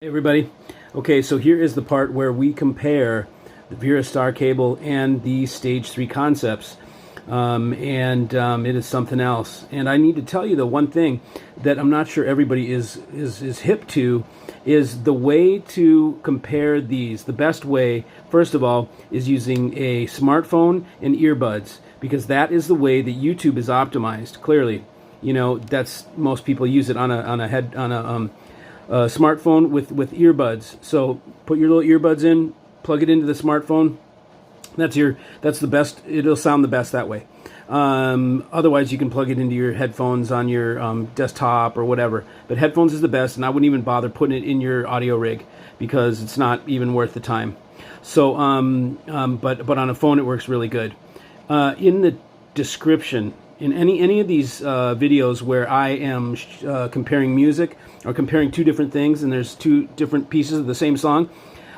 Hey everybody. Okay, so here is the part where we compare the Verastarr cable and the Stage 3 Concepts. It is something else. And I need to tell you the one thing that I'm not sure everybody is hip to is the way to compare these. The best way, first of all, is using a smartphone and earbuds, because that is the way that YouTube is optimized. Clearly, you know, that's most people use it on a smartphone with earbuds. So put your little earbuds in, plug it into the smartphone. That's the best. It'll sound the best that way. Otherwise, you can plug it into your headphones on your desktop or whatever. But headphones is the best, and I wouldn't even bother putting it in your audio rig because it's not even worth the time. So, but on a phone, it works really good. In the description, in any of these videos where I am comparing music or comparing two different things, and there's two different pieces of the same song,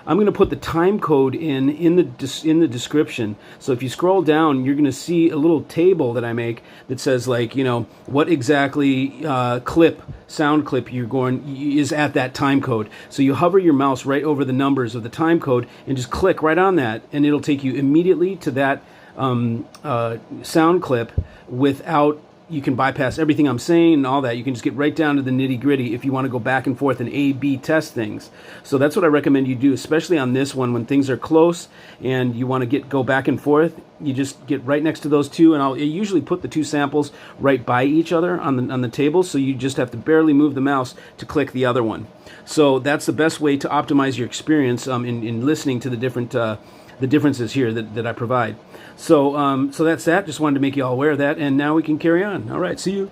I'm going to put the time code in the description. So if you scroll down, you're going to see a little table that I make that says, like, you know, what exactly sound clip is at that time code. So you hover your mouse right over the numbers of the time code and just click right on that, and it'll take you immediately to that sound clip without. You can bypass everything I'm saying and all that. You can just get right down to the nitty-gritty if you want to go back and forth and A/B test things. So that's what I recommend you do, especially on this one when things are close and you want to go back and forth. You just get right next to those two, and I usually put the two samples right by each other on the table, so you just have to barely move the mouse to click the other one. So that's the best way to optimize your experience in listening to the differences here that I provide. So that's that. Just wanted to make you all aware of that, and now we can carry on. All right, see you.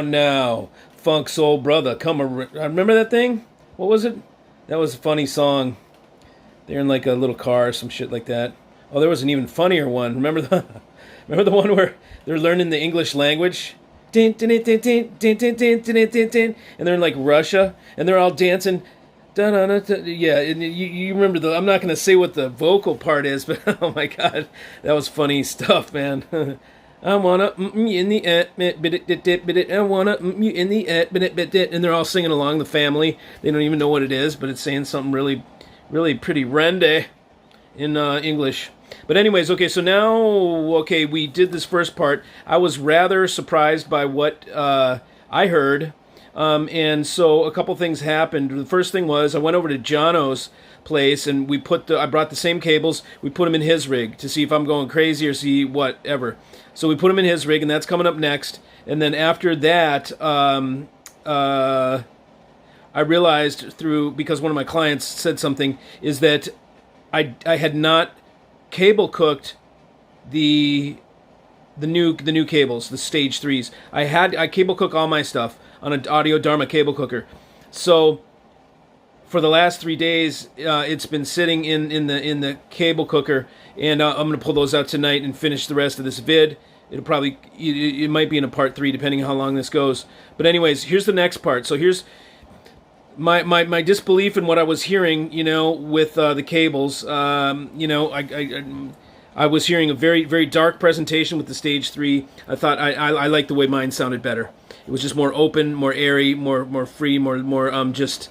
on now, funk soul brother, I remember that thing? What was it? That was a funny song. They're in like a little car or some shit like that. Oh, there was an even funnier one. Remember the remember the one where they're learning the English language? And they're in like Russia, and they're all dancing. Yeah, and you remember the... I'm not going to say what the vocal part is, but oh my god, that was funny stuff, man. I wanna in the I wanna in the and they're all singing along, the family. They don't even know what it is, but it's saying something really, really pretty rende in English. But anyways, okay, so now, okay, we did this first part. I was rather surprised by what I heard. And so a couple things happened. The first thing was I went over to Jono's place and I brought the same cables. We put them in his rig to see if I'm going crazy or see whatever. So we put them in his rig, and that's coming up next. And then after that, I realized because one of my clients said something, is that I had not cable cooked the new cables, the stage 3s. I cable cook all my stuff on an Audio Dharma cable cooker. So for the last 3 days, it's been sitting in the cable cooker, and I'm gonna pull those out tonight and finish the rest of this vid. It'll probably it might be in a part 3 depending on how long this goes. But anyways, here's the next part. So here's my disbelief in what I was hearing, with the cables. I was hearing a very, very dark presentation with the stage 3. I thought I liked the way mine sounded better. It was just more open, more airy, more free, more just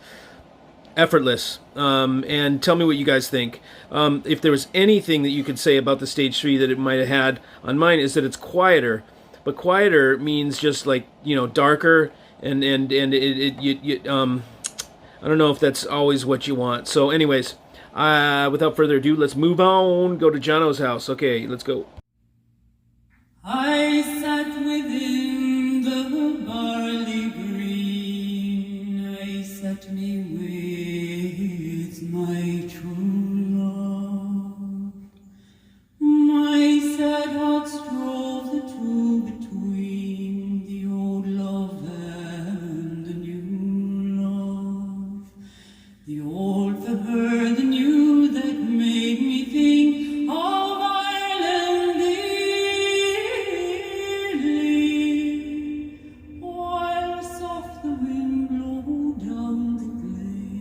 effortless. And tell me what you guys think. If there was anything that you could say about the stage 3 that it might have had on mine, is that it's quieter. But quieter means just like, darker, and I don't know if that's always what you want. So anyways, without further ado, let's move on. Go to Jono's house. Okay, let's go. I sat within the barley green. I sat me with my true love. My sad heart strove the two between the old love and the new love. The old for her, the new that made me think of Ireland dearly, while soft the wind blew down the glen.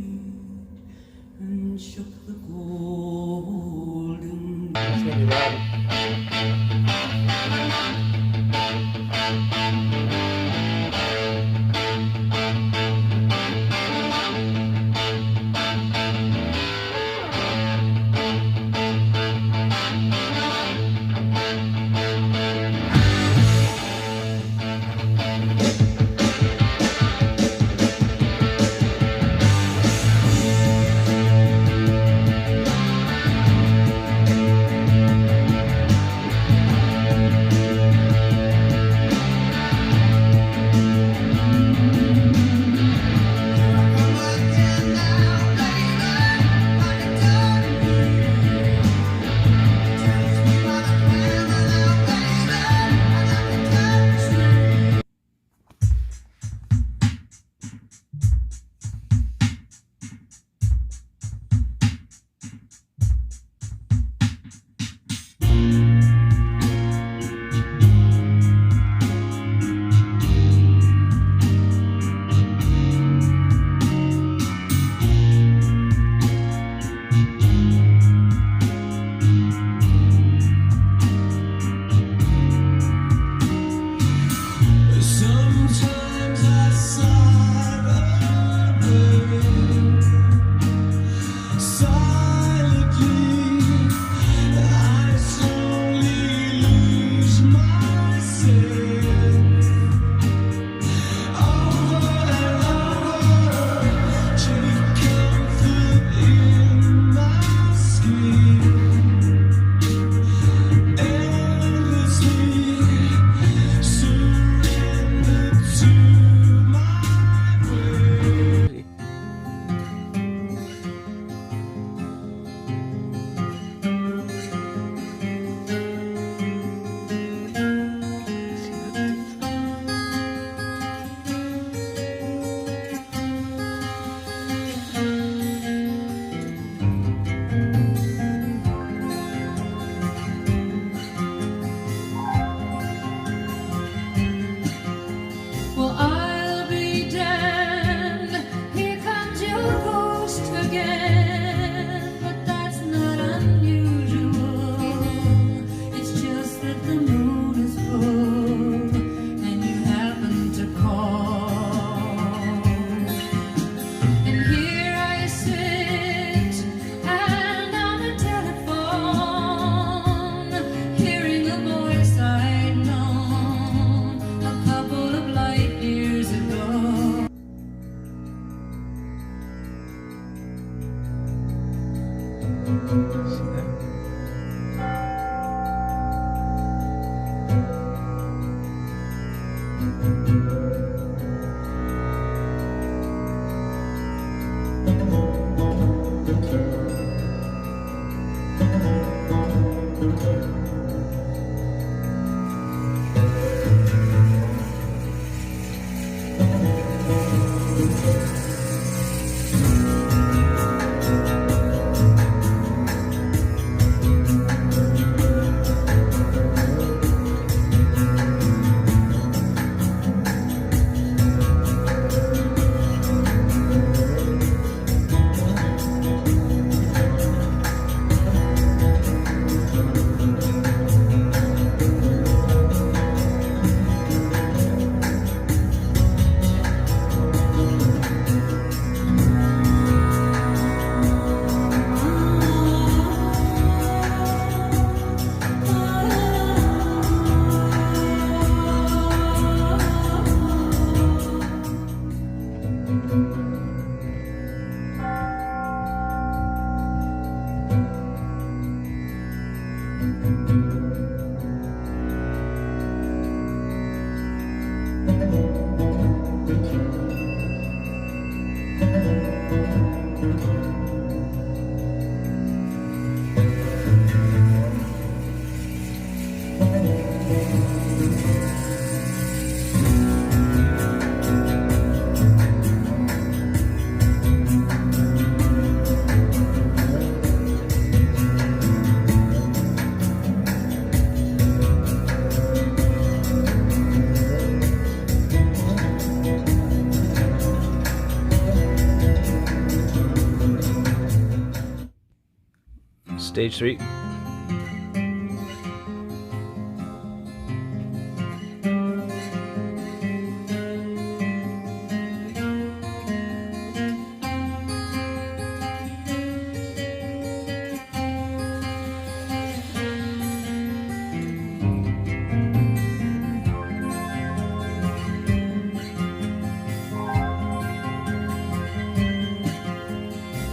stage 3.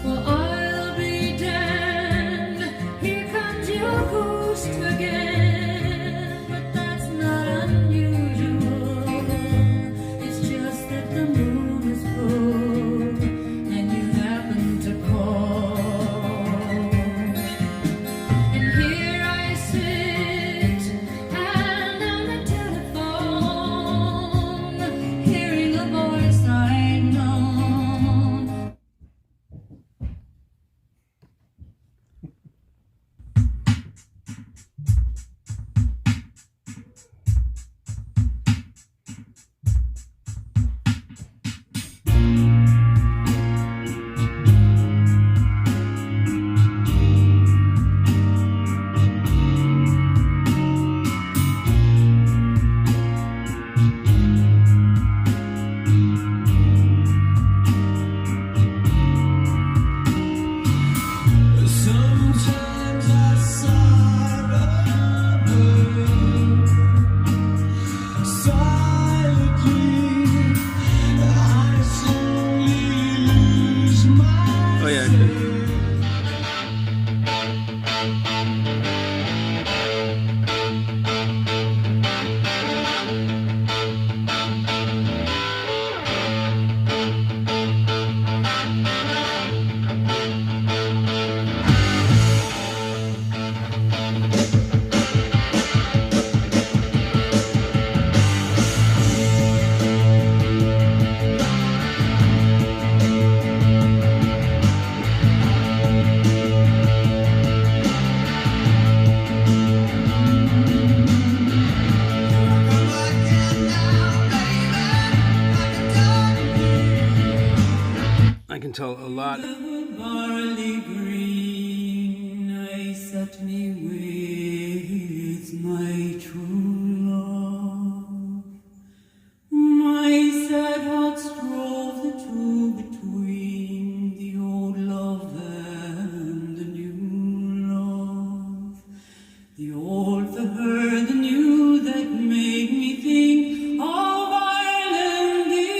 Well, I'll be damned. Here comes your ghost again. But that's not unusual. It's just that the moon is full and you happen to call. And here I sit and on the telephone, hearing a voice I know. Sometimes I sigh silently. I slowly lose my Oh, yeah. I can tell a lot. Barley green, I set me with my true love. My sad heart strove the two between the old love and the new love. The old for her, the new that made me think of island dearly,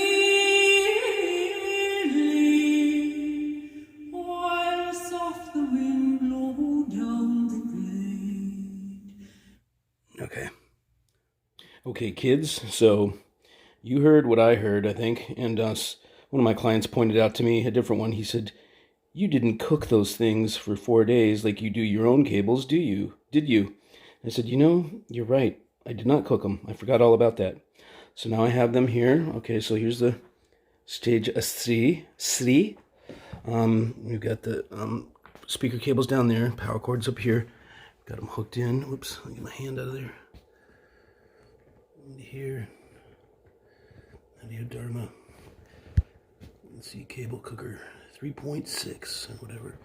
while soft the wind blow down the glade. Okay. Okay, kids. So you heard what I heard, I think. And one of my clients pointed out to me a different one. He said, "You didn't cook those things for 4 days like you do your own cables, do you? Did you?" I said, "You're right. I did not cook them. I forgot all about that." So now I have them here. Okay, so here's the stage 3. We've got the speaker cables down there, power cords up here. Got them hooked in. Whoops, let me get my hand out of there. Into here. Audio Dharma. Let's see, cable cooker 3.6 or whatever.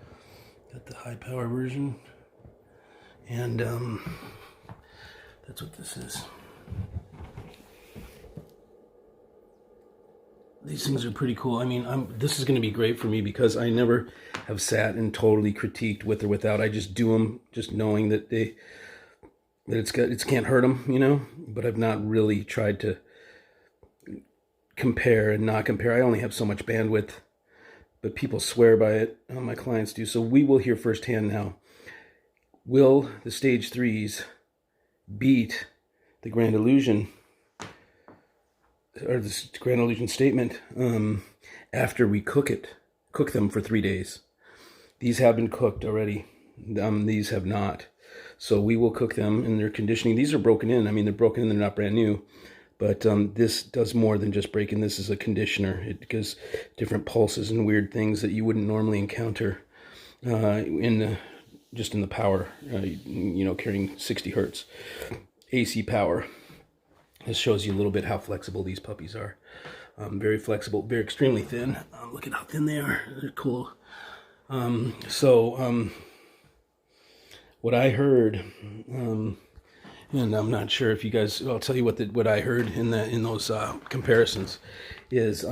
Got the high power version. And that's what this is. These things are pretty cool. I mean, this is going to be great for me because I never have sat and totally critiqued with or without. I just do them, just knowing that it can't hurt them, But I've not really tried to compare and not compare. I only have so much bandwidth, but people swear by it. My clients do. So we will hear firsthand now. Will the stage 3s beat the Grand Illusion, or the Grand Illusion Statement, after we cook them for 3 days? These have been cooked already. These have not. So we will cook them in their conditioning. These are broken in. I mean, they're broken in. They're not brand new. But this does more than just break in. This is a conditioner. It gives different pulses and weird things that you wouldn't normally encounter in the power, carrying 60 hertz AC power. This shows you a little bit how flexible these puppies are. Very flexible, very extremely thin. Look at how thin they are. They're cool. what I heard, and I'm not sure if you guys. I'll tell you what I heard in those comparisons is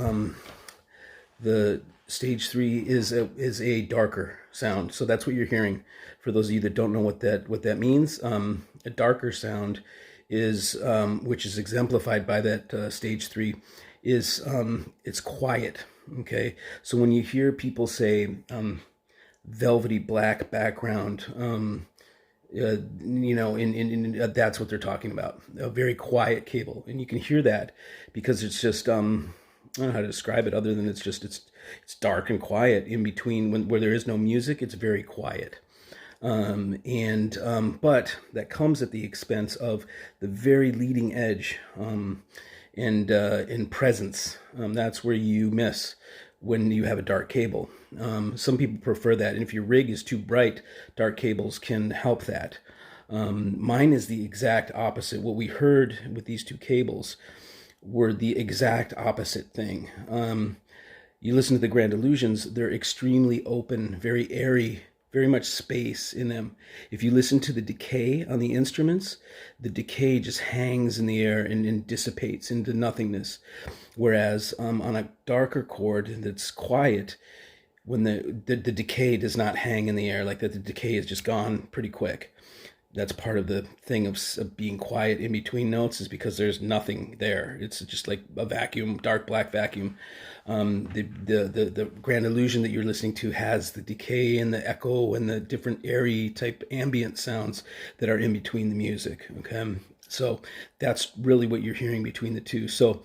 the stage 3 is a darker sound. So that's what you're hearing. For those of you that don't know what that means, a darker sound is which is exemplified by that stage 3 is it's quiet. Okay, so when you hear people say velvety black background, that's what they're talking about. A very quiet cable, and you can hear that because it's just I don't know how to describe it other than it's dark and quiet in between where there is no music. It's very quiet. But that comes at the expense of the very leading edge and in presence. That's where you miss when you have a dark cable. Some people prefer that, and if your rig is too bright, dark cables can help that. Mine is the exact opposite. What we heard with these two cables were the exact opposite thing. You listen to the Grand Illusions, they're extremely open, very airy, very much space in them. If you listen to the decay on the instruments, the decay just hangs in the air and dissipates into nothingness. Whereas on a darker chord that's quiet, when the decay does not hang in the air like that, the decay is just gone pretty quick. That's part of the thing of being quiet in between notes, is because there's nothing there. It's just like a vacuum, dark black vacuum. The Grand Illusion that you're listening to has the decay and the echo and the different airy type ambient sounds that are in between the music. Okay, so that's really what you're hearing between the two. So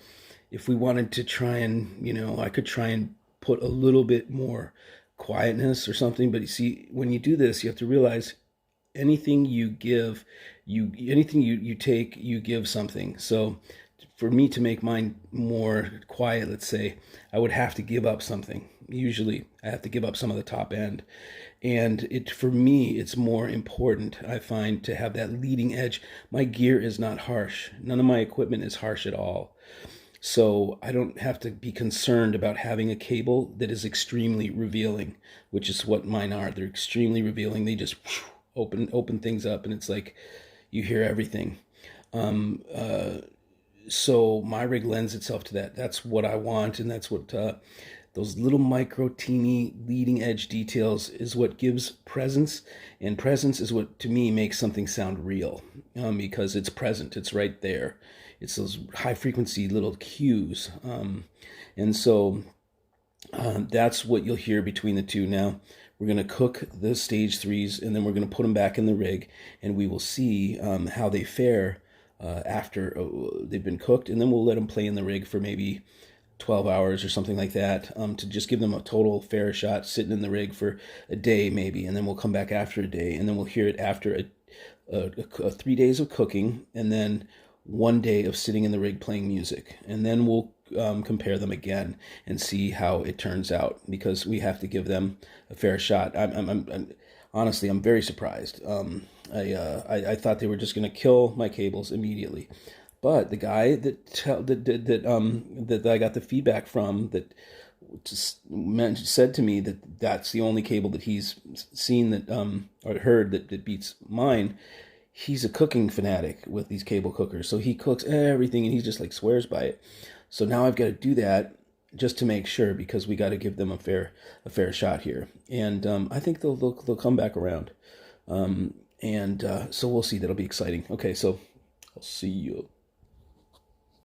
if we wanted to try and, I could try and put a little bit more quietness or something, but you see, when you do this, you have to realize anything you give, anything you take, you give something. So for me to make mine more quiet, let's say, I would have to give up something. Usually I have to give up some of the top end. And for me, it's more important, I find, to have that leading edge. My gear is not harsh. None of my equipment is harsh at all. So I don't have to be concerned about having a cable that is extremely revealing, which is what mine are. They're extremely revealing. They just open things up, and it's like you hear everything. So my rig lends itself to that. That's what I want, and that's what those little micro teeny leading edge details is what gives presence, and presence is what to me makes something sound real, because it's present, it's right there. It's those high frequency little cues, and so that's what you'll hear between the two. Now we're going to cook the stage 3s, and then we're going to put them back in the rig, and we will see how they fare after they've been cooked, and then we'll let them play in the rig for maybe 12 hours or something like that, to just give them a total fair shot sitting in the rig for a day maybe, and then we'll come back after a day, and then we'll hear it after 3 days of cooking, and then 1 day of sitting in the rig playing music, and then we'll compare them again and see how it turns out, because we have to give them a fair shot. I'm honestly, I'm very surprised. I thought they were just going to kill my cables immediately, but the guy that I got the feedback from that just said to me that that's the only cable that he's seen that or heard that beats mine. He's a cooking fanatic with these cable cookers, so he cooks everything and he just like swears by it. So now I've got to do that just to make sure, because we got to give them a fair shot here, and I think they'll come back around, so we'll see. That'll be exciting. Okay, so I'll see you.